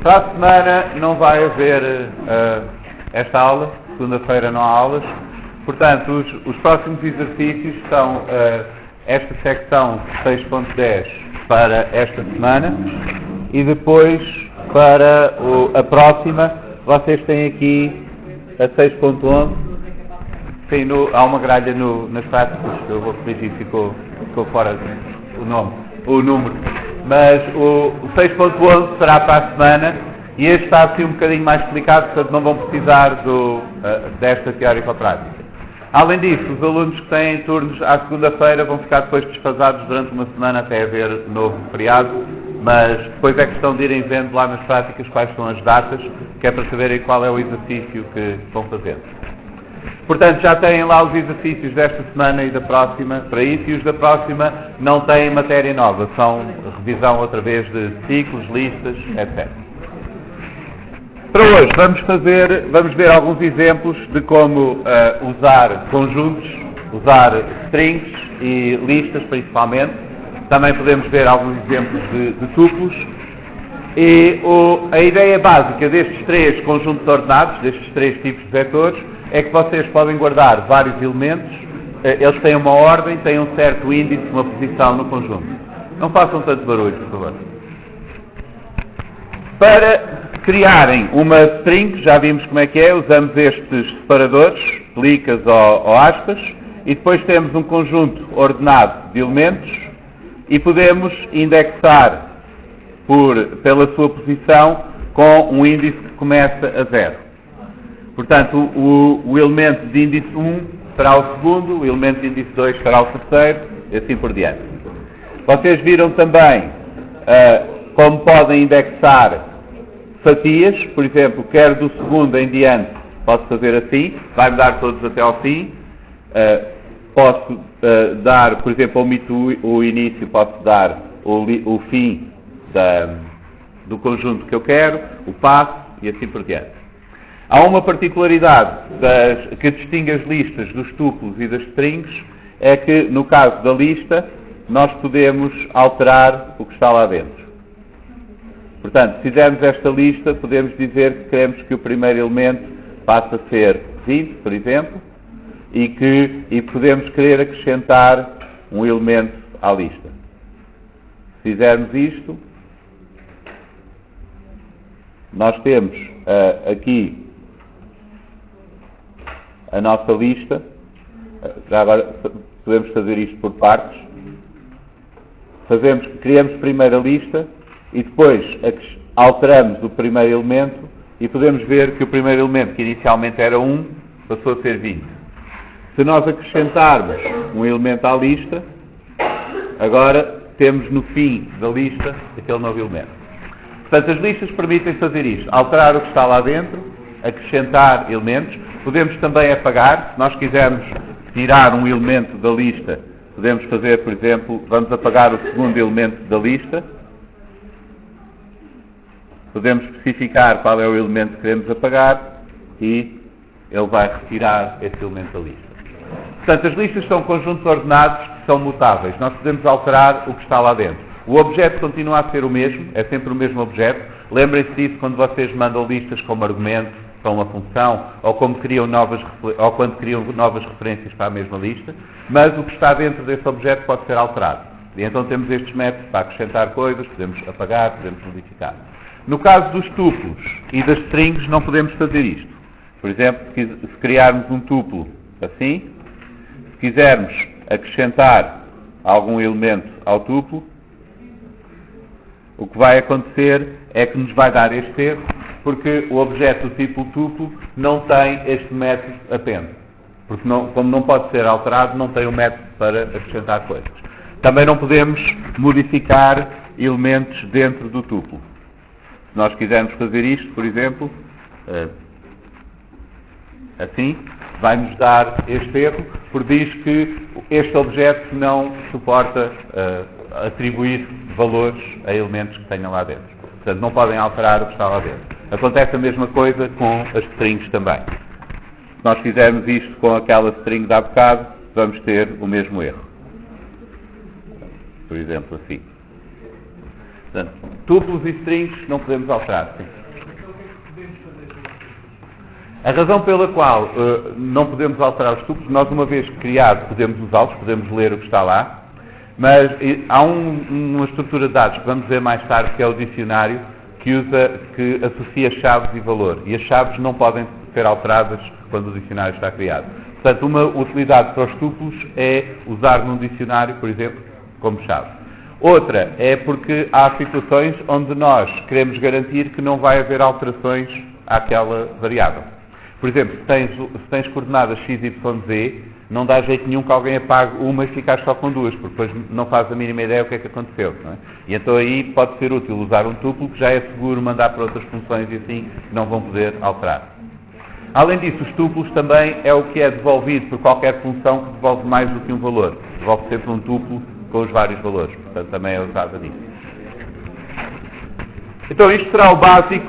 Para a semana não vai haver esta aula, segunda-feira não há aulas, portanto os próximos exercícios são esta secção 6.10 para esta semana e depois para a próxima vocês têm aqui a 6.11. Sim, há uma gralha nas práticas, eu vou corrigir, ficou fora o número. Mas o 6.11 será para a semana e este está assim um bocadinho mais explicado, portanto não vão precisar desta teórica prática. Além disso, os alunos que têm turnos à segunda-feira vão ficar depois desfasados durante uma semana até haver novo feriado, mas depois é questão de irem vendo lá nas práticas quais são as datas, que é para saberem qual é o exercício que vão fazer. Portanto, já têm lá os exercícios desta semana e da próxima para isso, e os da próxima não têm matéria nova, são revisão outra vez de ciclos, listas, etc. Para hoje vamos ver alguns exemplos de como usar conjuntos, usar strings e listas principalmente. Também podemos ver alguns exemplos de tuplos. E a ideia básica destes três conjuntos ordenados, destes três tipos de vetores, é que vocês podem guardar vários elementos, eles têm uma ordem, têm um certo índice, uma posição no conjunto. Não façam tanto barulho, por favor. Para criarem uma string, já vimos como é que é, usamos estes separadores, plicas ou aspas, e depois temos um conjunto ordenado de elementos e podemos indexar pela sua posição com um índice que começa a 0. Portanto, o elemento de índice 1 será o segundo, o elemento de índice 2 será o terceiro, e assim por diante. Vocês viram também como podem indexar fatias, por exemplo, quer do segundo em diante, posso fazer assim, vai-me dar todos até ao fim. Posso dar, por exemplo, omito o início, posso dar o fim do conjunto que eu quero, o passo, e assim por diante. Há uma particularidade que distingue as listas dos tuplos e das strings, é que no caso da lista nós podemos alterar o que está lá dentro. Portanto, se fizermos esta lista, podemos dizer que queremos que o primeiro elemento passe a ser 20, por exemplo, e podemos querer acrescentar um elemento à lista. Se fizermos isto, nós temos aqui a nossa lista. Já agora podemos fazer isto por partes. Criamos primeiro a lista e depois alteramos o primeiro elemento e podemos ver que o primeiro elemento, que inicialmente era 1, passou a ser 20. Se nós acrescentarmos um elemento à lista, agora temos no fim da lista aquele novo elemento. Portanto, as listas permitem fazer isto, alterar o que está lá dentro, acrescentar elementos. Podemos também apagar, se nós quisermos tirar um elemento da lista, podemos fazer, por exemplo, vamos apagar o segundo elemento da lista. Podemos especificar qual é o elemento que queremos apagar e ele vai retirar esse elemento da lista. Portanto, as listas são conjuntos ordenados que são mutáveis. Nós podemos alterar o que está lá dentro. O objeto continua a ser o mesmo, é sempre o mesmo objeto. Lembrem-se disso quando vocês mandam listas como argumento para uma função, ou quando criam novas referências para a mesma lista, mas o que está dentro desse objeto pode ser alterado. E então temos estes métodos para acrescentar coisas, podemos apagar, podemos modificar. No caso dos tuplos e das strings não podemos fazer isto. Por exemplo, se criarmos um tuplo assim, se quisermos acrescentar algum elemento ao tuplo, o que vai acontecer é que nos vai dar este erro, porque o objeto do tipo tuplo não tem este método append. Porque como não pode ser alterado, não tem o método para acrescentar coisas. Também não podemos modificar elementos dentro do tuplo. Se nós quisermos fazer isto, por exemplo, assim, vai-nos dar este erro, porque diz que este objeto não suporta atribuir valores a elementos que tenham lá dentro. Portanto, não podem alterar o que está lá dentro. Acontece a mesma coisa com as strings também. Se nós fizermos isto com aquela string de há bocado, vamos ter o mesmo erro. Por exemplo, assim. Portanto, tuplos e strings não podemos alterar. Sim. A razão pela qual não podemos alterar os tuplos, nós uma vez criados podemos usá-los, podemos ler o que está lá, mas há uma estrutura de dados que vamos ver mais tarde, que é o dicionário, que associa chaves e valor. E as chaves não podem ser alteradas quando o dicionário está criado. Portanto, uma utilidade para os tuplos é usar num dicionário, por exemplo, como chave. Outra é porque há situações onde nós queremos garantir que não vai haver alterações àquela variável. Por exemplo, se tens coordenadas x, y, z, não dá jeito nenhum que alguém apague uma e ficar só com duas, porque depois não faz a mínima ideia o que é que aconteceu. Não é? E então aí pode ser útil usar um tuplo, que já é seguro mandar para outras funções e assim não vão poder alterar. Além disso, os tuplos também é o que é devolvido por qualquer função que devolve mais do que um valor. Devolve sempre um tuplo com os vários valores. Portanto, também é usado nisso. Então, isto será o básico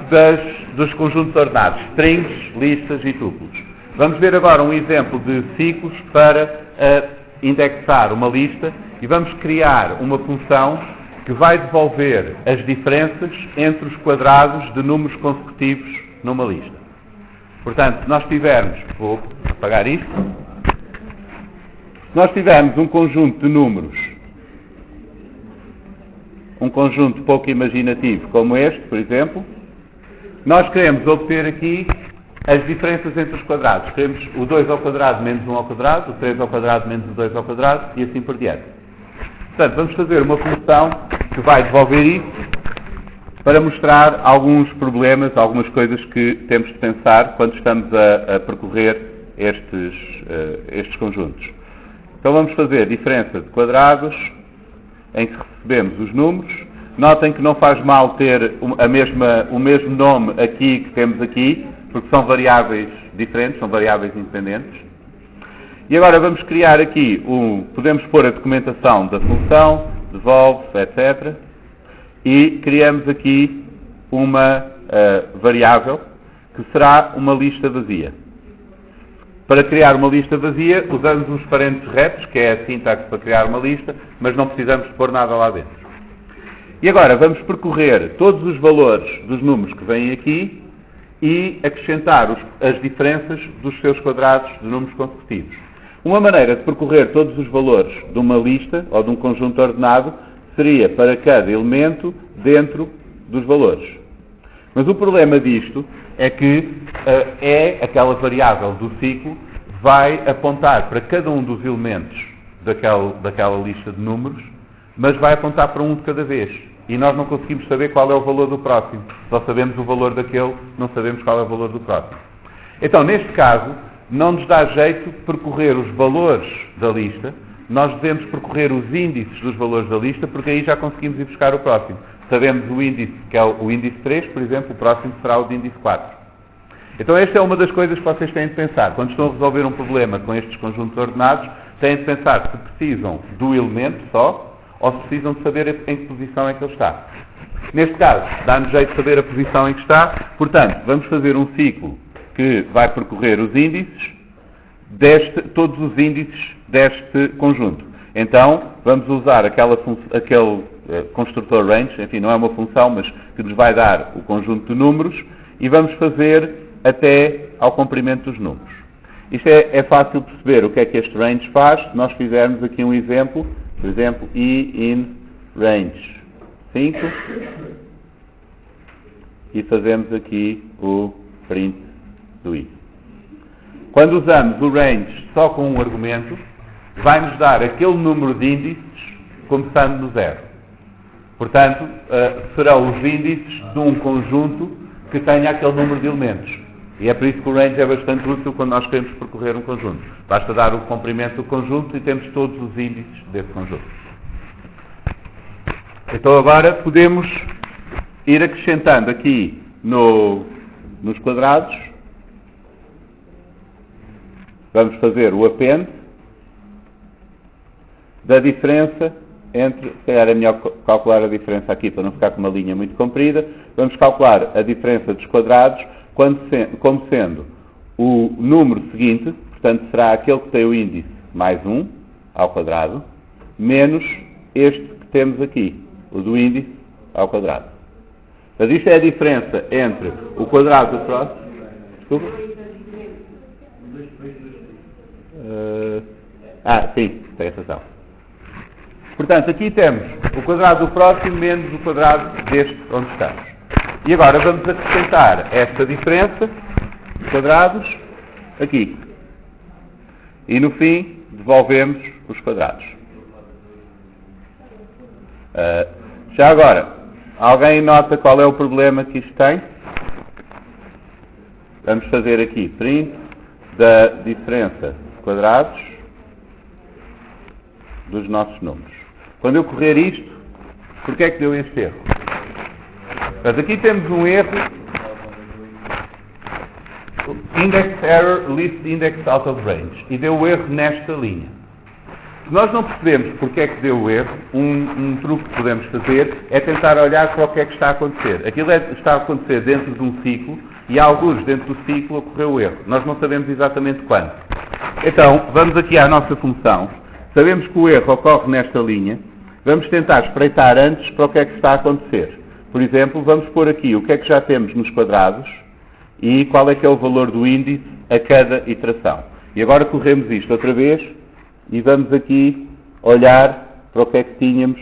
dos conjuntos ordenados. Strings, listas e tuplos. Vamos ver agora um exemplo de ciclos para indexar uma lista e vamos criar uma função que vai devolver as diferenças entre os quadrados de números consecutivos numa lista. Portanto, se nós tivermos, vou apagar isto, se nós tivermos um conjunto de números, um conjunto pouco imaginativo como este, por exemplo, nós queremos obter aqui as diferenças entre os quadrados. Queremos o 2 ao quadrado menos 1 ao quadrado, o 3 ao quadrado menos o 2 ao quadrado e assim por diante. Portanto, vamos fazer uma função que vai devolver isso para mostrar alguns problemas, algumas coisas que temos de pensar quando estamos a percorrer estes conjuntos. Então vamos fazer diferença de quadrados em que recebemos os números. Notem que não faz mal ter o mesmo nome aqui que temos aqui, porque são variáveis diferentes, são variáveis independentes. E agora vamos criar aqui, podemos pôr a documentação da função, devolve, etc. E criamos aqui uma variável que será uma lista vazia. Para criar uma lista vazia, usamos os parênteses retos, que é a sintaxe para criar uma lista, mas não precisamos pôr nada lá dentro. E agora vamos percorrer todos os valores dos números que vêm aqui e acrescentar as diferenças dos seus quadrados de números consecutivos. Uma maneira de percorrer todos os valores de uma lista ou de um conjunto ordenado seria para cada elemento dentro dos valores. Mas o problema disto é que é aquela variável do ciclo vai apontar para cada um dos elementos daquela lista de números, mas vai apontar para um de cada vez. E nós não conseguimos saber qual é o valor do próximo. Só sabemos o valor daquele, não sabemos qual é o valor do próximo. Então, neste caso, não nos dá jeito percorrer os valores da lista, nós devemos percorrer os índices dos valores da lista, porque aí já conseguimos ir buscar o próximo. Sabemos o índice, que é o índice 3, por exemplo, o próximo será o de índice 4. Então, esta é uma das coisas que vocês têm de pensar. Quando estão a resolver um problema com estes conjuntos ordenados, têm de pensar se precisam do elemento só, ou se precisam de saber em que posição é que ele está. Neste caso, dá-nos jeito de saber a posição em que está, portanto, vamos fazer um ciclo que vai percorrer os índices, todos os índices deste conjunto. Então, vamos usar aquele construtor range, enfim, não é uma função, mas que nos vai dar o conjunto de números, e vamos fazer até ao comprimento dos números. Isto é fácil de perceber o que é que este range faz. Se nós fizermos aqui um exemplo, por exemplo, i in range 5, e fazemos aqui o print do i. Quando usamos o range só com um argumento, vai-nos dar aquele número de índices começando no 0. Portanto, serão os índices de um conjunto que tenha aquele número de elementos. E é por isso que o range é bastante útil quando nós queremos percorrer um conjunto. Basta dar o comprimento do conjunto e temos todos os índices desse conjunto. Então agora podemos ir acrescentando aqui nos quadrados. Vamos fazer o append da diferença entre, se calhar é melhor calcular a diferença aqui para não ficar com uma linha muito comprida. Vamos calcular a diferença dos quadrados como sendo o número seguinte, portanto será aquele que tem o índice mais 1 ao quadrado, menos este que temos aqui, o do índice ao quadrado. Mas isto é a diferença entre o quadrado do próximo... Desculpa? Sim, tem razão. Portanto, aqui temos o quadrado do próximo menos o quadrado deste onde estamos. E agora vamos acrescentar esta diferença de quadrados aqui. E no fim, devolvemos os quadrados. Já agora, alguém nota qual é o problema que isto tem? Vamos fazer aqui print da diferença de quadrados dos nossos números. Quando eu correr isto, porquê é que deu este erro? Portanto, aqui temos um erro. Index error, list index out of range. E deu o erro nesta linha. Se nós não percebemos porque é que deu o erro, um truque que podemos fazer é tentar olhar para o que é que está a acontecer. Aquilo está a acontecer dentro de um ciclo e alguns dentro do ciclo ocorreu o erro. Nós não sabemos exatamente quando. Então, vamos aqui à nossa função. Sabemos que o erro ocorre nesta linha. Vamos tentar espreitar antes para o que é que está a acontecer. Por exemplo, vamos pôr aqui o que é que já temos nos quadrados e qual é que é o valor do índice a cada iteração. E agora corremos isto outra vez e vamos aqui olhar para o que é que tínhamos,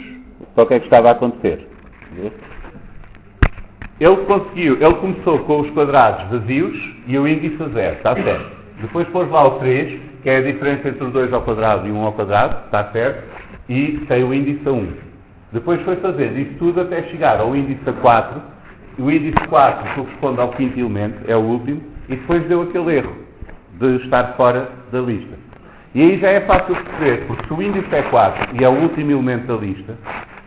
para o que é que estava a acontecer. Ele começou com os quadrados vazios e o índice a 0, está certo. Depois pôs lá o 3, que é a diferença entre o 2 ao quadrado e o 1 ao quadrado, está certo, e tem o índice a 1. Depois foi fazendo isso tudo até chegar ao índice a 4, e o índice 4 corresponde ao quinto elemento, é o último, e depois deu aquele erro de estar fora da lista. E aí já é fácil de perceber, porque se o índice é 4 e é o último elemento da lista,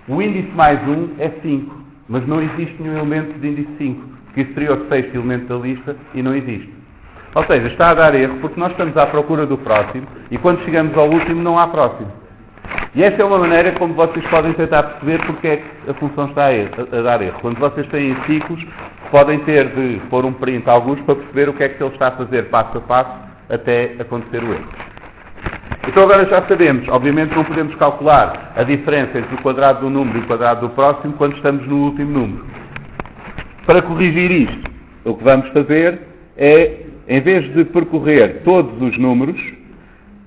o índice mais 1 é 5, mas não existe nenhum elemento de índice 5, porque isso seria o sexto elemento da lista e não existe. Ou seja, está a dar erro porque nós estamos à procura do próximo e quando chegamos ao último não há próximo. E esta é uma maneira como vocês podem tentar perceber porque é que a função está a dar erro. Quando vocês têm ciclos, podem ter de pôr um print a alguns para perceber o que é que ele está a fazer passo a passo até acontecer o erro. Então agora já sabemos, obviamente não podemos calcular a diferença entre o quadrado do número e o quadrado do próximo quando estamos no último número. Para corrigir isto, o que vamos fazer é, em vez de percorrer todos os números,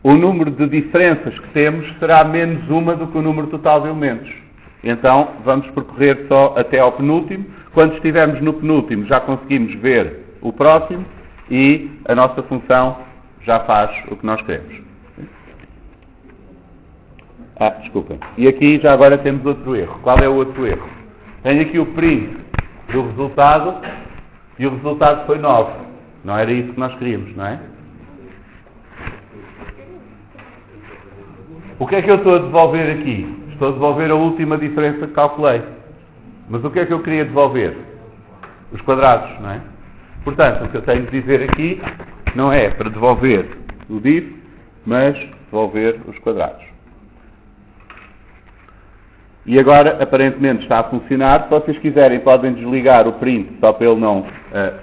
o número de diferenças que temos será menos uma do que o número total de elementos. Então vamos percorrer só até ao penúltimo. Quando estivermos no penúltimo já conseguimos ver o próximo e a nossa função já faz o que nós queremos. Desculpem. E aqui já agora temos outro erro. Qual é o outro erro? Tenho aqui o print do resultado e o resultado foi 9. Não era isso que nós queríamos, não é? O que é que eu estou a devolver aqui? Estou a devolver a última diferença que calculei. Mas o que é que eu queria devolver? Os quadrados, não é? Portanto, o que eu tenho de dizer aqui não é para devolver o div, mas devolver os quadrados. E agora, aparentemente, está a funcionar. Se vocês quiserem, podem desligar o print, só para ele não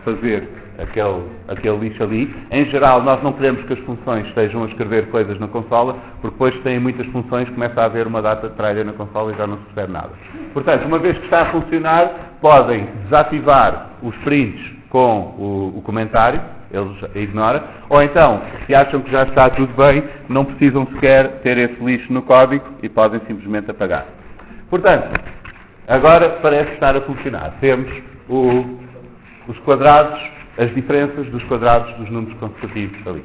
fazer aquele lixo ali. Em geral, nós não queremos que as funções estejam a escrever coisas na consola, porque depois que têm muitas funções, começa a haver uma data de tralha na consola e já não se percebe nada. Portanto, uma vez que está a funcionar, podem desativar os prints com o comentário, eles ignoram, ou então, se acham que já está tudo bem, não precisam sequer ter esse lixo no código e podem simplesmente apagar. Portanto, agora parece estar a funcionar. Temos os quadrados, as diferenças dos quadrados dos números consecutivos ali.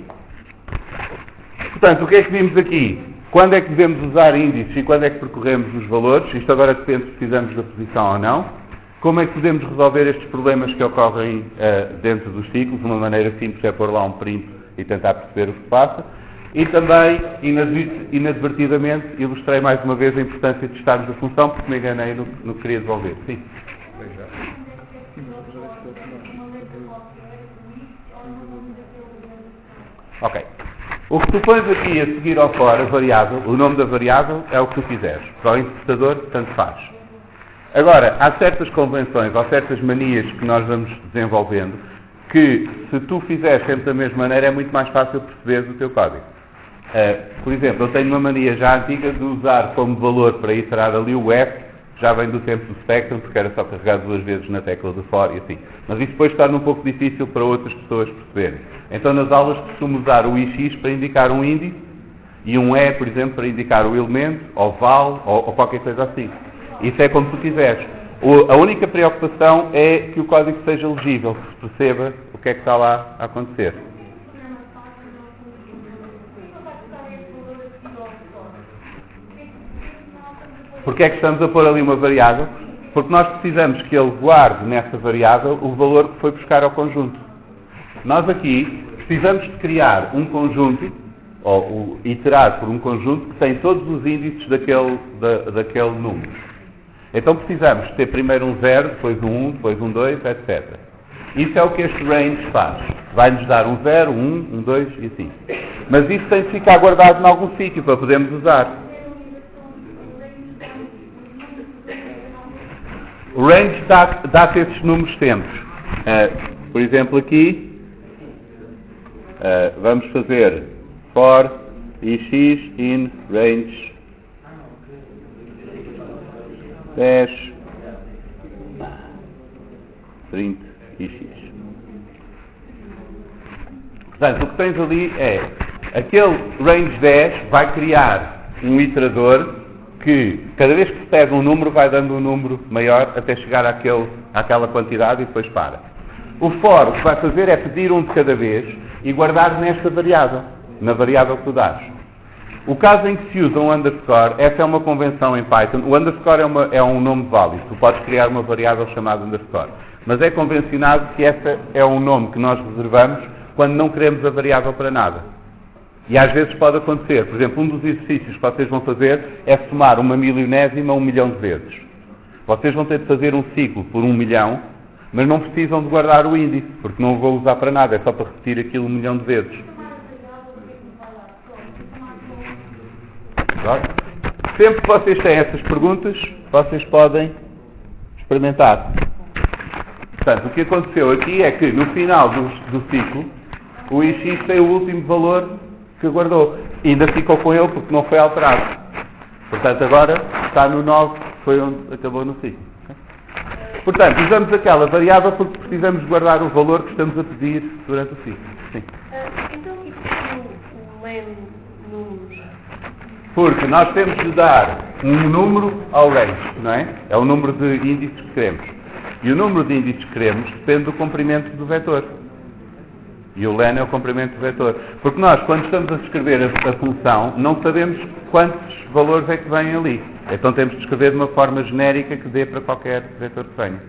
Portanto, o que é que vimos aqui? Quando é que devemos usar índices e quando é que percorremos os valores? Isto agora depende se precisamos da posição ou não. Como é que podemos resolver estes problemas que ocorrem dentro dos ciclos? Uma maneira simples é pôr lá um print e tentar perceber o que se passa. E também, inadvertidamente, ilustrei mais uma vez a importância de testarmos a função, porque me enganei no que queria desenvolver. Sim. Ok. O que tu pões aqui a seguir ao fora, variável, o nome da variável é o que tu quiseres. Para o interpretador, tanto faz. Agora, há certas convenções ou certas manias que nós vamos desenvolvendo que, se tu fizeres sempre da mesma maneira, é muito mais fácil perceberes o teu código. Por exemplo, eu tenho uma mania já antiga de usar como valor para iterar ali o F, já vem do tempo do Spectrum, porque era só carregar 2 vezes na tecla de for e assim. Mas isso depois torna um pouco difícil para outras pessoas perceberem. Então nas aulas costumo usar o IX para indicar um índice e um E, por exemplo, para indicar o elemento, ou val, ou qualquer coisa assim. Isso é como tu quiseres. A única preocupação é que o código seja legível, que se perceba o que é que está lá a acontecer. Porquê é que estamos a pôr ali uma variável? Porque nós precisamos que ele guarde nessa variável o valor que foi buscar ao conjunto. Nós aqui precisamos de criar um conjunto, ou iterar por um conjunto que tem todos os índices daquele número. Então precisamos ter primeiro um 0, depois um 1, depois um 2, etc. Isso é o que este range faz. Vai-nos dar um 0, um 2 e assim. Mas isso tem de ficar guardado em algum sítio para podermos usar. O range dá-te esses números sempre. Por exemplo, aqui vamos fazer for ix in range 10, 30 ix. Portanto, o que tens ali é aquele range 10 vai criar um iterador que cada vez que se pega um número vai dando um número maior até chegar àquela quantidade e depois para. O for o que vai fazer é pedir um de cada vez e guardar nesta variável, na variável que tu dás. O caso em que se usa um underscore, essa é uma convenção em Python. O underscore é um nome válido. Tu podes criar uma variável chamada underscore. Mas é convencionado que essa é um nome que nós reservamos quando não queremos a variável para nada. E às vezes pode acontecer. Por exemplo, um dos exercícios que vocês vão fazer é somar 1/1000ª 1 milhão de vezes. Vocês vão ter de fazer um ciclo por 1 milhão, mas não precisam de guardar o índice, porque não o vou usar para nada, é só para repetir aquilo 1 milhão de vezes. Sempre que vocês têm essas perguntas, vocês podem experimentar. Portanto, o que aconteceu aqui é que no final do ciclo, o ix tem o último valor que guardou. E ainda ficou com ele porque não foi alterado. Portanto, agora está no 9, que foi onde acabou no ciclo. Portanto, usamos aquela variável porque precisamos guardar o valor que estamos a pedir durante o ciclo. Sim. Então, o len números? Porque nós temos de dar um número ao range, não é? É o número de índices que queremos. E o número de índices que queremos depende do comprimento do vetor. E o len é o comprimento do vetor. Porque nós, quando estamos a escrever a função, não sabemos quantos valores é que vêm ali. Então temos de escrever de uma forma genérica que dê para qualquer vetor que venha.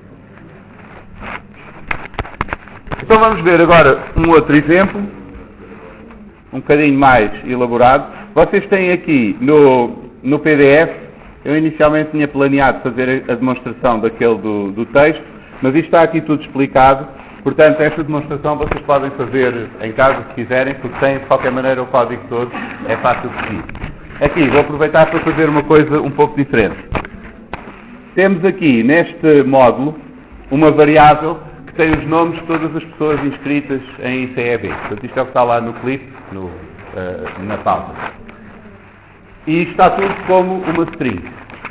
Então vamos ver agora um outro exemplo, um bocadinho mais elaborado. Vocês têm aqui no PDF, eu inicialmente tinha planeado fazer a demonstração daquele do texto, mas isto está aqui tudo explicado. Portanto, esta demonstração vocês podem fazer em casa se quiserem, porque tem de qualquer maneira o código todo, é fácil de seguir. Aqui, vou aproveitar para fazer uma coisa um pouco diferente. Temos aqui, neste módulo, uma variável que tem os nomes de todas as pessoas inscritas em ICEB. Portanto, isto é o que está lá no clipe, na pauta. E está tudo como uma string,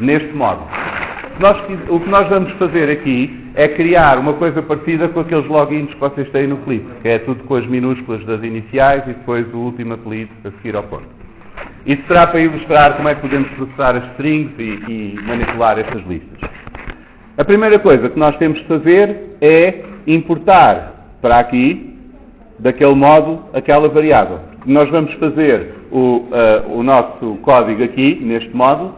neste módulo. O que nós vamos fazer aqui é criar uma coisa parecida com aqueles logins que vocês têm no clipe, que é tudo com as minúsculas das iniciais e depois o último apelido a seguir ao ponto. Isso será para ilustrar como é que podemos processar as strings e manipular essas listas. A primeira coisa que nós temos de fazer é importar para aqui, daquele módulo, aquela variável. Nós vamos fazer o nosso código aqui, neste módulo.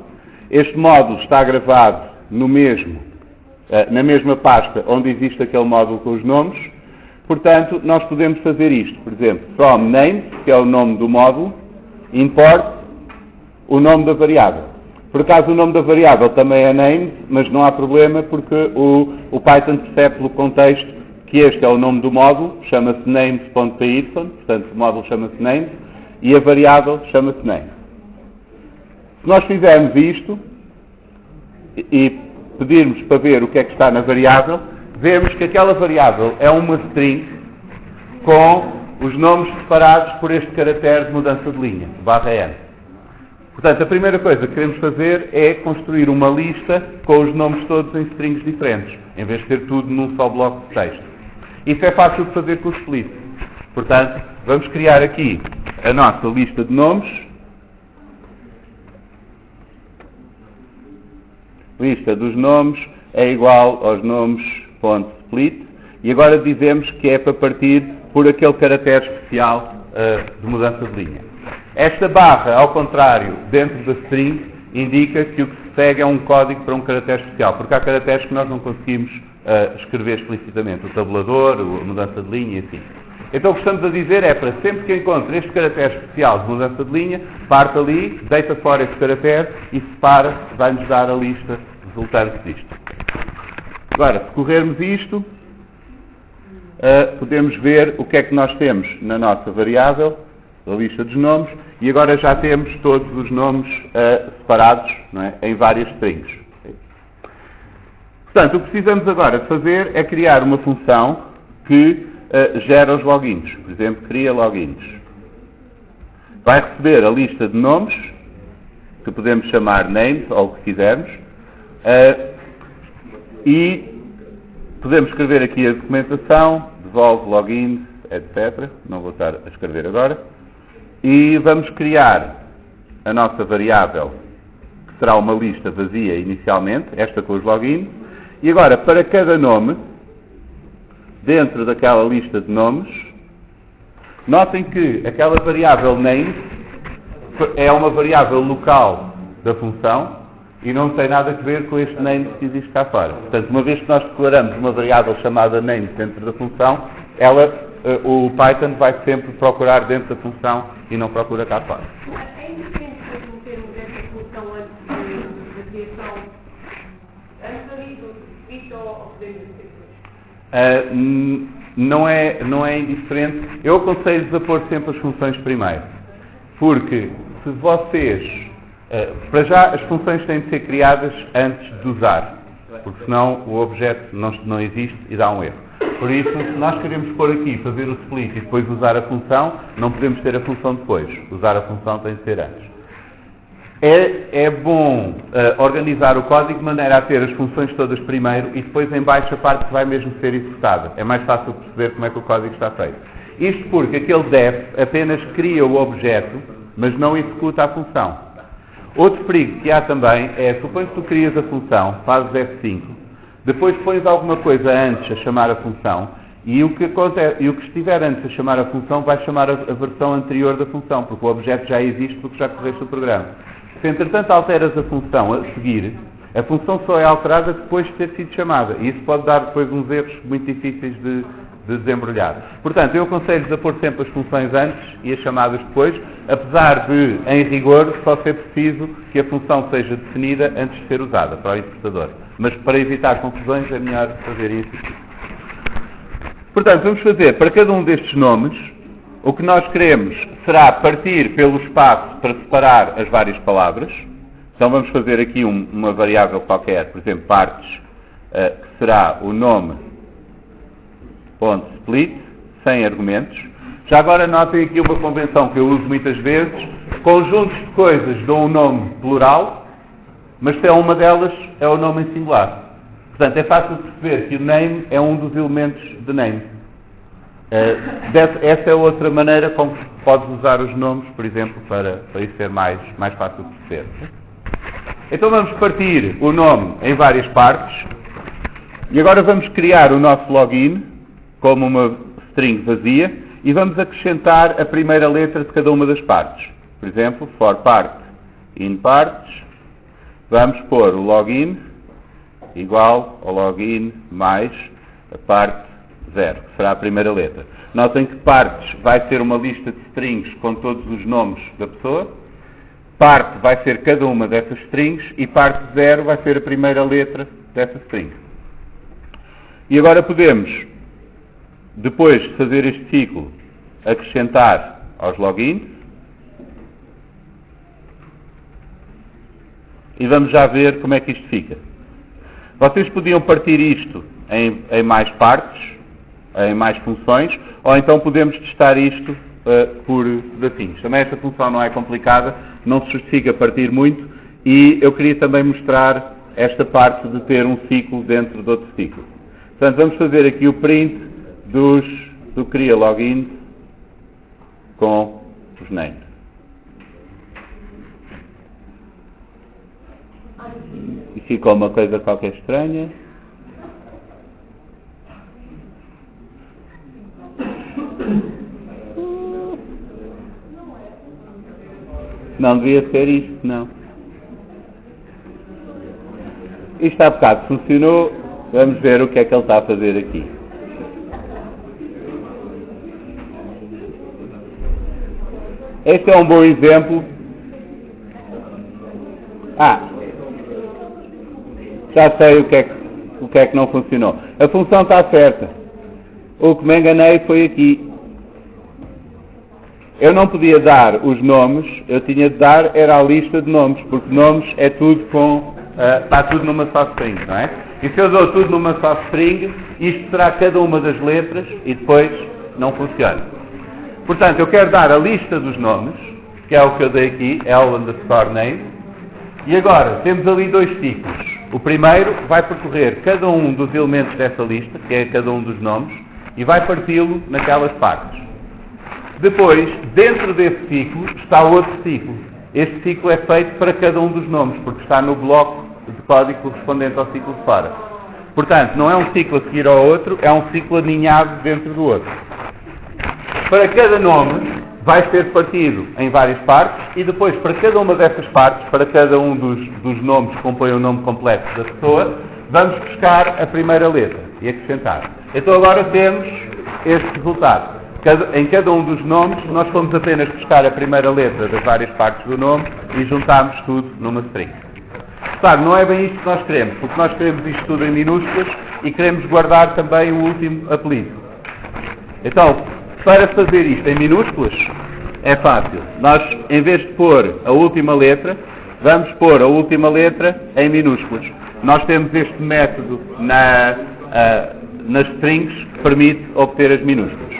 Este módulo está gravado na mesma pasta onde existe aquele módulo com os nomes. Portanto, nós podemos fazer isto. Por exemplo, from names, que é o nome do módulo, import o nome da variável. Por acaso o nome da variável também é names, mas não há problema porque o Python percebe pelo contexto que este é o nome do módulo, chama-se names.py, portanto o módulo chama-se names, e a variável chama-se name. Se nós fizermos isto e pedirmos para ver o que é que está na variável, vemos que aquela variável é uma string com os nomes separados por este caractere de mudança de linha, /n. Portanto, a primeira coisa que queremos fazer é construir uma lista com os nomes todos em strings diferentes, em vez de ter tudo num só bloco de texto. Isso é fácil de fazer com o split. Portanto, vamos criar aqui a nossa lista de nomes. Lista dos nomes é igual aos nomes.split. E agora dizemos que é para partir por aquele caractere especial de mudança de linha. Esta barra, ao contrário, dentro da string, indica que o que se segue é um código para um caractere especial, porque há caracteres que nós não conseguimos escrever explicitamente, o tabulador, a mudança de linha e assim. Então o que estamos a dizer é para sempre que encontre este caractere especial de mudança de linha, parte ali, deita fora esse caractere e separa, vai-nos dar a lista resultante disto. Agora, se corrermos isto, podemos ver o que é que nós temos na nossa variável, a lista dos nomes, e agora já temos todos os nomes separados, não é, em várias strings. Portanto, o que precisamos agora de fazer é criar uma função que gera os logins. Por exemplo, cria logins. Vai receber a lista de nomes, que podemos chamar names, ou o que quisermos, e podemos escrever aqui a documentação, devolve logins, etc. Não vou estar a escrever agora. E vamos criar a nossa variável, que será uma lista vazia inicialmente, esta com os logins. E agora, para cada nome, dentro daquela lista de nomes, notem que aquela variável name é uma variável local da função e não tem nada a ver com este name que existe cá fora. Portanto, uma vez que nós declaramos uma variável chamada name dentro da função, o Python vai sempre procurar dentro da função e não procura cá fora. É indiferente mesmo termos esta função antes da criação, antes da lista ou podemos dizer depois? Não é indiferente. Eu aconselho-vos a pôr sempre as funções primeiro. Porque se vocês... para já, as funções têm de ser criadas antes de usar. Porque senão o objeto não existe e dá um erro. Por isso, se nós queremos pôr aqui, fazer o split e depois usar a função, não podemos ter a função depois. Usar a função tem de ser antes. É bom organizar o código de maneira a ter as funções todas primeiro e depois em baixo a parte que vai mesmo ser executada. É mais fácil perceber como é que o código está feito. Isto porque aquele def apenas cria o objeto, mas não executa a função. Outro perigo que há também é, suponho que tu crias a função, fazes F5, depois pões alguma coisa antes a chamar a função e o que estiver antes a chamar a função vai chamar a versão anterior da função, porque o objeto já existe porque já correste o programa. Se entretanto alteras a função a seguir, a função só é alterada depois de ter sido chamada e isso pode dar depois uns erros muito difíceis de desembrulhar. Portanto, eu aconselho-vos a pôr sempre as funções antes e as chamadas depois, apesar de, em rigor, só ser preciso que a função seja definida antes de ser usada para o interpretador. Mas para evitar confusões é melhor fazer isso. Portanto, vamos fazer para cada um destes nomes, o que nós queremos será partir pelo espaço para separar as várias palavras. Então vamos fazer aqui uma variável qualquer, por exemplo, partes, que será o nome .split, sem argumentos. Já agora notem aqui uma convenção que eu uso muitas vezes. Conjuntos de coisas dão um nome plural, mas se é uma delas, é o nome em singular. Portanto, é fácil perceber que o name é um dos elementos de name. Essa é outra maneira como podes usar os nomes, por exemplo, para isso ser mais fácil de perceber. Então vamos partir o nome em várias partes. E agora vamos criar o nosso login como uma string vazia e vamos acrescentar a primeira letra de cada uma das partes. Por exemplo, for part in parts, vamos pôr o login igual ao login mais a parte 0, que será a primeira letra. Notem que partes vai ser uma lista de strings com todos os nomes da pessoa, parte vai ser cada uma dessas strings e parte 0 vai ser a primeira letra dessa string. E agora podemos, depois de fazer este ciclo, acrescentar aos logins e vamos já ver como é que isto fica. Vocês podiam partir isto em mais partes, em mais funções, ou então podemos testar isto por pedacinhos. Também esta função não é complicada, não se justifica partir muito, e eu queria também mostrar esta parte de ter um ciclo dentro de outro ciclo. Portanto, vamos fazer aqui o print do cria login com os names. E ficou uma coisa qualquer estranha. Não devia ser isto, não. Isto há bocado funcionou. Vamos ver o que é que ele está a fazer aqui. Este é um bom exemplo. Já sei o que é que não funcionou. A função está certa. O que me enganei foi aqui. Eu não podia dar os nomes, eu tinha de dar era a lista de nomes, porque nomes é tudo está tudo numa só string, não é? E se eu dou tudo numa só string, isto será cada uma das letras e depois não funciona. Portanto, eu quero dar a lista dos nomes, que é o que eu dei aqui, L_name, e agora temos ali dois ciclos. O primeiro vai percorrer cada um dos elementos dessa lista, que é cada um dos nomes, e vai parti-lo naquelas partes. Depois, dentro desse ciclo, está outro ciclo. Este ciclo é feito para cada um dos nomes, porque está no bloco de código correspondente ao ciclo de fora. Portanto, não é um ciclo a seguir ao outro, é um ciclo aninhado dentro do outro. Para cada nome, vai ser partido em várias partes, e depois, para cada uma dessas partes, para cada um dos nomes que compõem o nome completo da pessoa, vamos buscar a primeira letra e acrescentar. Então agora temos este resultado. Em cada um dos nomes, nós fomos apenas buscar a primeira letra das várias partes do nome e juntámos tudo numa string. Claro, não é bem isto que nós queremos, porque nós queremos isto tudo em minúsculas e queremos guardar também o último apelido. Então, para fazer isto em minúsculas, é fácil. Nós, em vez de pôr a última letra, vamos pôr a última letra em minúsculas. Nós temos este método nas strings que permite obter as minúsculas.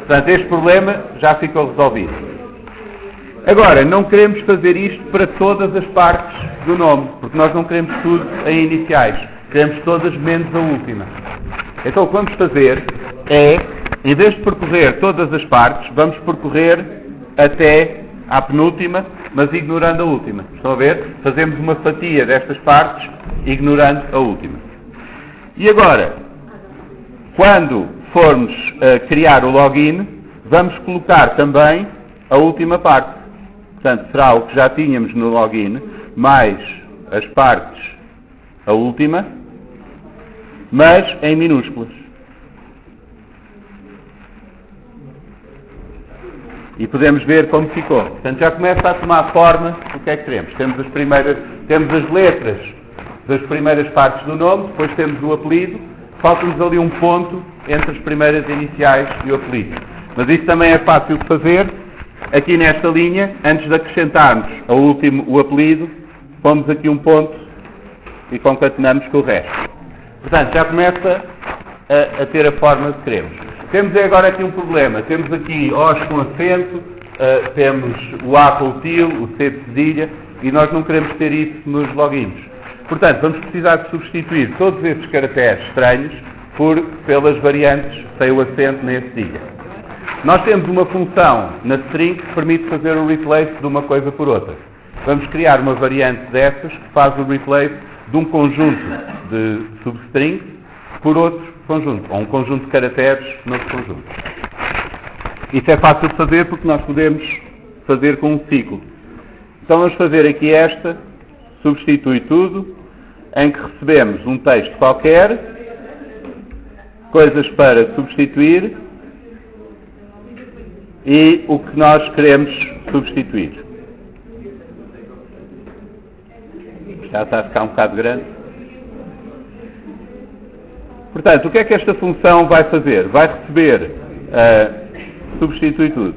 Portanto, este problema já ficou resolvido. Agora, não queremos fazer isto para todas as partes do nome, porque nós não queremos tudo em iniciais. Queremos todas menos a última. Então, o que vamos fazer é, em vez de percorrer todas as partes, vamos percorrer até à penúltima, mas ignorando a última. Estão a ver? Fazemos uma fatia destas partes, ignorando a última. E agora, quando formos criar o login, vamos colocar também a última parte. Portanto, será o que já tínhamos no login, mais as partes, a última, mas em minúsculas. E podemos ver como ficou. Portanto, já começa a tomar forma o que é que queremos. Temos as letras das primeiras partes do nome, depois temos o apelido, falta-nos ali um ponto entre as primeiras iniciais e o apelido. Mas isso também é fácil de fazer. Aqui nesta linha, antes de acrescentarmos o apelido, pomos aqui um ponto e concatenamos com o resto. Portanto, já começa a ter a forma que queremos. Temos agora aqui um problema. Temos aqui Os com acento, temos o A com o til, o C de cedilha, e nós não queremos ter isso nos logins. Portanto, vamos precisar de substituir todos esses caracteres estranhos pelas variantes sem o acento nem a cedilha. Nós temos uma função na string que permite fazer o replace de uma coisa por outra. Vamos criar uma variante dessas que faz o replace de um conjunto de substrings por outro conjunto, ou um conjunto de caracteres noutro conjunto. Isso é fácil de fazer porque nós podemos fazer com um ciclo. Então vamos fazer aqui esta, substitui tudo, em que recebemos um texto qualquer, coisas para substituir, e o que nós queremos substituir. Já está a ficar um bocado grande. Portanto, o que é que esta função vai fazer? Vai receber, substitui tudo.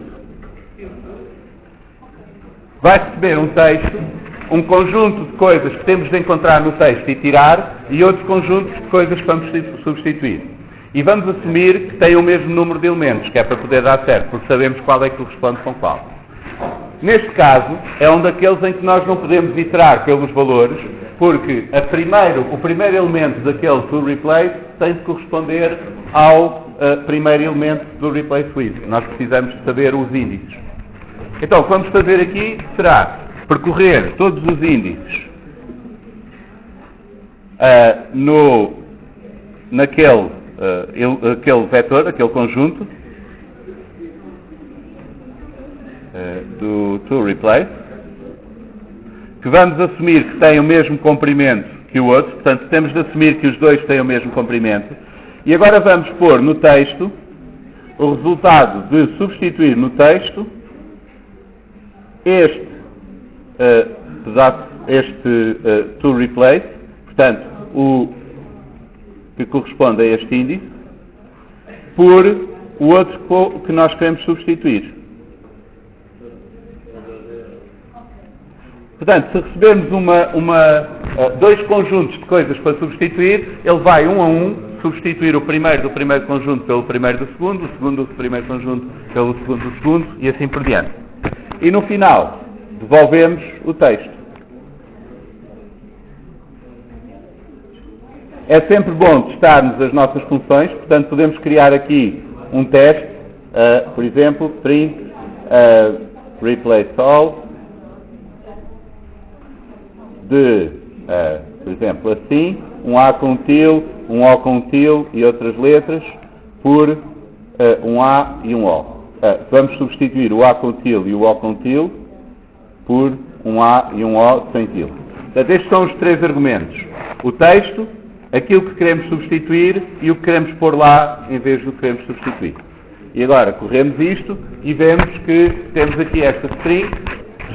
Vai receber um texto, um conjunto de coisas que temos de encontrar no texto e tirar, e outro conjunto de coisas que vamos substituir. E vamos assumir que tem o mesmo número de elementos, que é para poder dar certo, porque sabemos qual é que corresponde com qual. Neste caso, é um daqueles em que nós não podemos iterar pelos valores, porque o primeiro elemento daquele toReplace tem de corresponder ao primeiro elemento do replace with. Nós precisamos de saber os índices. Então, o que vamos fazer aqui será percorrer todos os índices aquele vetor, aquele conjunto do toReplace, que vamos assumir que tem o mesmo comprimento que o outro, portanto temos de assumir que os dois têm o mesmo comprimento, e agora vamos pôr no texto o resultado de substituir no texto este toReplace, portanto o que corresponde a este índice, por o outro que nós queremos substituir. Portanto, se recebermos dois conjuntos de coisas para substituir, ele vai um a um substituir o primeiro do primeiro conjunto pelo primeiro do segundo, o segundo do primeiro conjunto pelo segundo do segundo, e assim por diante. E no final, devolvemos o texto. É sempre bom testarmos as nossas funções, portanto podemos criar aqui um teste, por exemplo, print replace all, por exemplo, assim, um A com til, um O com til e outras letras, por um A e um O. Vamos substituir o A com til e o O com til por um A e um O sem til. Portanto, estes são os três argumentos. O texto, aquilo que queremos substituir e o que queremos pôr lá em vez do que queremos substituir. E agora corremos isto e vemos que temos aqui esta string,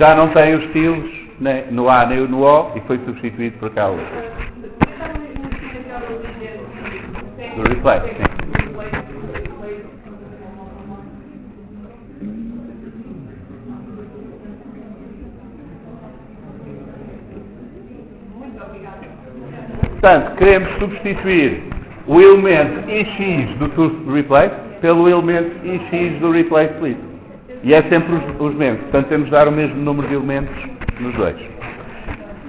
já não tem os tilos nem no A nem no O e foi substituído por aquela outra. Do replace, sim. Portanto, queremos substituir o elemento IX do toReplace pelo elemento IX do replace with. E é sempre os mesmos. Portanto, temos de dar o mesmo número de elementos nos dois.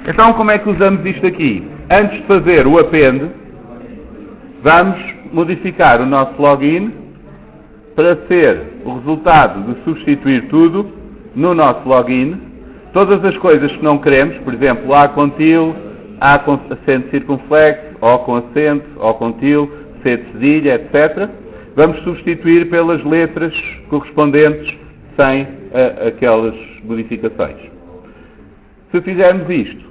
Então, como é que usamos isto aqui? Antes de fazer o append, vamos modificar o nosso login para ser o resultado de substituir tudo no nosso login. Todas as coisas que não queremos, por exemplo, A com til, A com acento circunflexo, O com acento, O com til, C de cedilha, etc. Vamos substituir pelas letras correspondentes sem aquelas modificações. Se fizermos isto,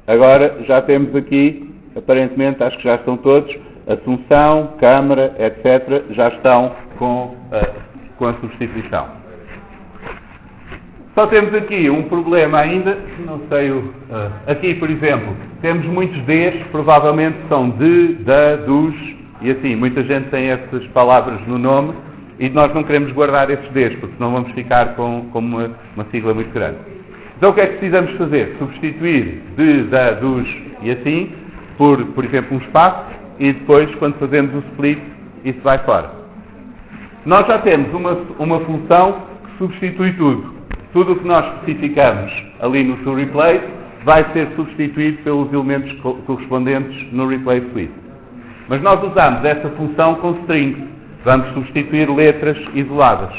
agora já temos aqui, aparentemente, acho que já estão todos, Assunção, Câmara, etc., já estão com a substituição. Só temos aqui um problema ainda, não sei, aqui, por exemplo, temos muitos Ds, provavelmente são de, da, dos, e assim, muita gente tem essas palavras no nome, e nós não queremos guardar esses Ds, porque senão vamos ficar com uma sigla muito grande. Então o que é que precisamos fazer? Substituir de, da, dos e assim, por exemplo, um espaço, e depois, quando fazemos o split, isso vai fora. Nós já temos uma função que substitui tudo. Tudo o que nós especificamos ali no toReplace vai ser substituído pelos elementos correspondentes no replace with. Mas nós usamos essa função com strings. Vamos substituir letras isoladas.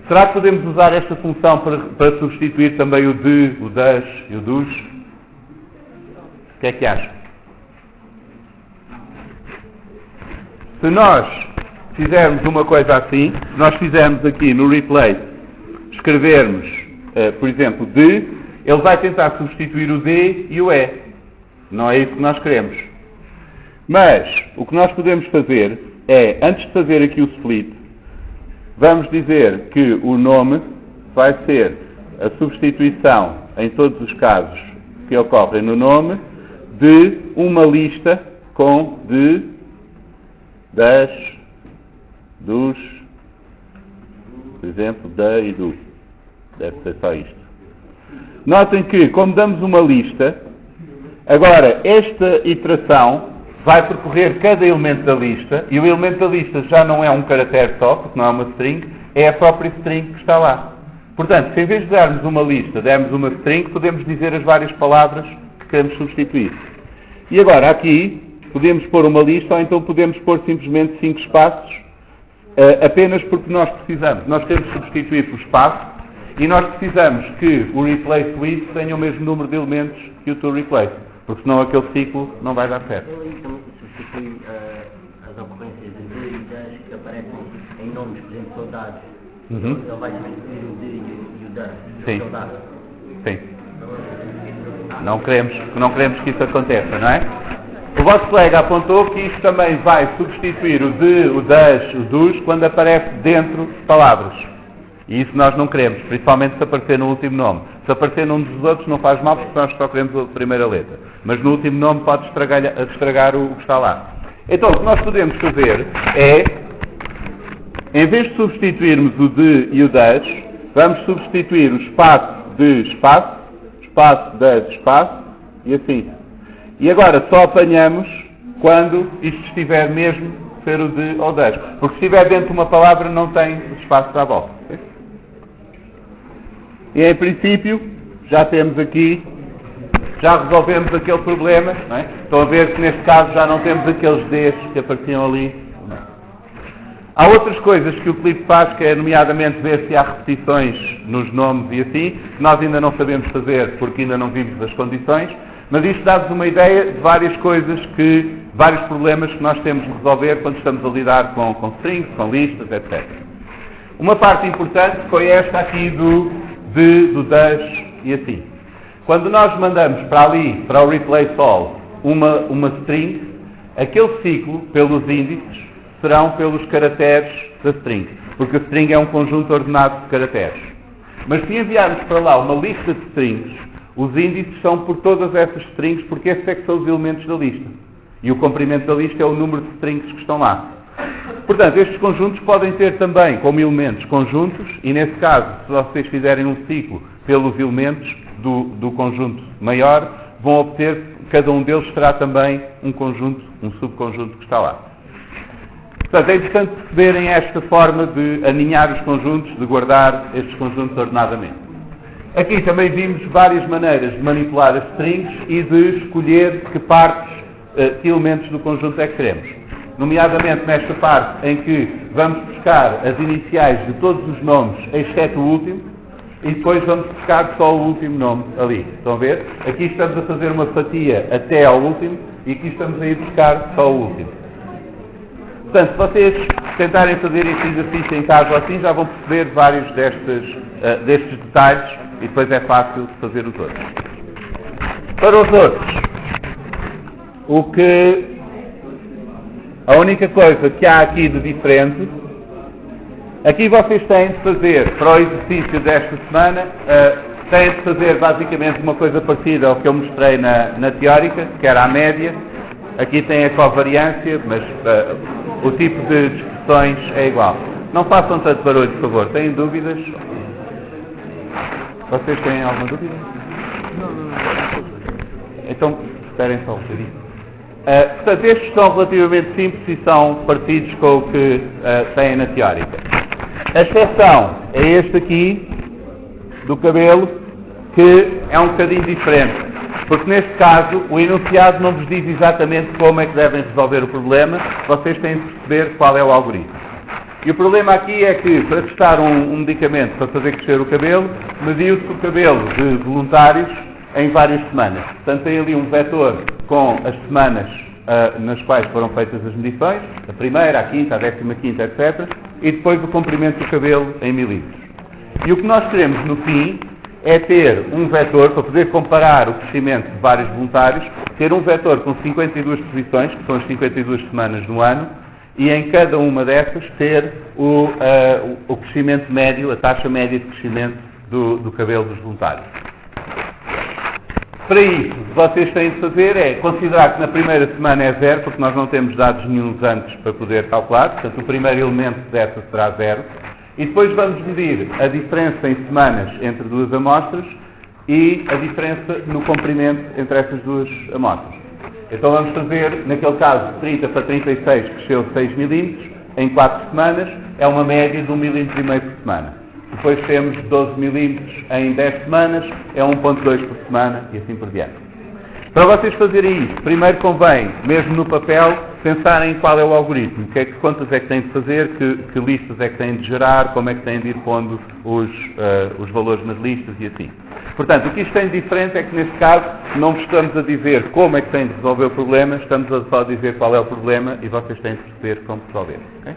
Será que podemos usar esta função para substituir também o de, o das e o dos? O que é que acham? Se nós fizermos uma coisa assim, nós fizermos aqui no replace, escrevermos, por exemplo, de, ele vai tentar substituir o D e o E. Não é isso que nós queremos. Mas, o que nós podemos fazer é, antes de fazer aqui o split, vamos dizer que o nome vai ser a substituição, em todos os casos que ocorrem no nome, de uma lista com de, das, dos, por exemplo, da e do. Deve ser só isto. Notem que, como damos uma lista, agora esta iteração vai percorrer cada elemento da lista, e o elemento da lista já não é um caractere só, porque não é uma string, é a própria string que está lá. Portanto, se em vez de darmos uma lista, dermos uma string, podemos dizer as várias palavras que queremos substituir. E agora, aqui, podemos pôr uma lista, ou então podemos pôr simplesmente 5 espaços, apenas porque nós precisamos. Nós queremos substituir por espaço, e nós precisamos que o replace with tenha o mesmo número de elementos que o to replace, porque senão aquele ciclo não vai dar certo. Ele também substitui as ocorrências de e das que aparecem em nomes, por exemplo, soldados. Ele vai substituir o de e o da. Sim. Soldados. Sim. Não queremos que isso aconteça, não é? O vosso colega apontou que isto também vai substituir o de, o das, o dos, quando aparece dentro de palavras. E isso nós não queremos, principalmente se aparecer no último nome. Se aparecer num dos outros não faz mal, porque nós só queremos a primeira letra. Mas no último nome pode estragar o que está lá. Então, o que nós podemos fazer é, em vez de substituirmos o de e o das, vamos substituir o espaço de espaço, espaço das espaço, e assim. E agora só apanhamos quando isto estiver mesmo ser o de ou das. Porque se estiver dentro de uma palavra não tem espaço à volta. E em princípio, já temos aqui, já resolvemos aquele problema, não é? Estão a ver que neste caso já não temos aqueles Ds que apareciam ali. Não. Há outras coisas que o clipe faz, que é nomeadamente ver se há repetições nos nomes e assim, que nós ainda não sabemos fazer porque ainda não vimos as condições, mas isto dá-vos uma ideia de várias coisas vários problemas que nós temos de resolver quando estamos a lidar com strings, com listas, etc. Uma parte importante foi esta aqui do de, do das e assim. Quando nós mandamos para ali, para o replace all, uma string, aquele ciclo, pelos índices, serão pelos caracteres da string, porque a string é um conjunto ordenado de caracteres. Mas se enviarmos para lá uma lista de strings, os índices são por todas essas strings, porque esses é que são os elementos da lista. E o comprimento da lista é o número de strings que estão lá. Portanto, estes conjuntos podem ter também como elementos conjuntos, e nesse caso, se vocês fizerem um ciclo pelos elementos do conjunto maior, vão obter, cada um deles terá também um conjunto, um subconjunto que está lá. Portanto, é importante perceberem esta forma de aninhar os conjuntos, de guardar estes conjuntos ordenadamente. Aqui também vimos várias maneiras de manipular as strings e de escolher que partes, que elementos do conjunto é que queremos. Nomeadamente nesta parte em que vamos buscar as iniciais de todos os nomes, exceto o último, e depois vamos buscar só o último nome ali. Estão a ver? Aqui estamos a fazer uma fatia até ao último, e aqui estamos a ir buscar só o último. Portanto, se vocês tentarem fazer este exercício em casa ou assim, já vão perceber vários destes detalhes, e depois é fácil fazer os outros. Para os outros, a única coisa que há aqui de diferente, aqui vocês têm de fazer, para o exercício desta semana, têm de fazer basicamente uma coisa parecida ao que eu mostrei na teórica, que era a média. Aqui tem a covariância, mas o tipo de expressões é igual. Não façam tanto barulho, por favor. Têm dúvidas? Vocês têm alguma dúvida? Não. Então, esperem só um bocadinho. Portanto, estes são relativamente simples e são parecidos com o que têm na teórica. A exceção é este aqui, do cabelo, que é um bocadinho diferente. Porque neste caso, o enunciado não vos diz exatamente como é que devem resolver o problema, vocês têm de perceber qual é o algoritmo. E o problema aqui é que, para testar um medicamento para fazer crescer o cabelo, mediu-se o cabelo de voluntários em várias semanas. Portanto, tem ali um vetor com as semanas nas quais foram feitas as medições, a primeira, a quinta, a 15ª, etc., e depois o comprimento do cabelo em milímetros. E o que nós queremos, no fim, é ter um vetor, para poder comparar o crescimento de vários voluntários, ter um vetor com 52 posições, que são as 52 semanas no ano, e em cada uma dessas ter o crescimento médio, a taxa média de crescimento do cabelo dos voluntários. Para isso, o que vocês têm de fazer é considerar que na primeira semana é 0, porque nós não temos dados nenhuns antes para poder calcular, portanto o primeiro elemento dessa será 0, e depois vamos medir a diferença em semanas entre duas amostras e a diferença no comprimento entre essas duas amostras. Então vamos fazer, naquele caso, 30 para 36, cresceu 6 milímetros, em 4 semanas, é uma média de 1,5 milímetro por semana. Depois temos 12 milímetros em 10 semanas, é 1,2 por semana e assim por diante. Para vocês fazerem isto, primeiro convém, mesmo no papel, pensarem qual é o algoritmo, quantas é que têm de fazer, que listas é que têm de gerar, como é que têm de ir pondo os valores nas listas e assim. Portanto, o que isto tem de diferente é que, neste caso, não vos estamos a dizer como é que têm de resolver o problema, estamos a só dizer qual é o problema e vocês têm de perceber como resolver. Okay?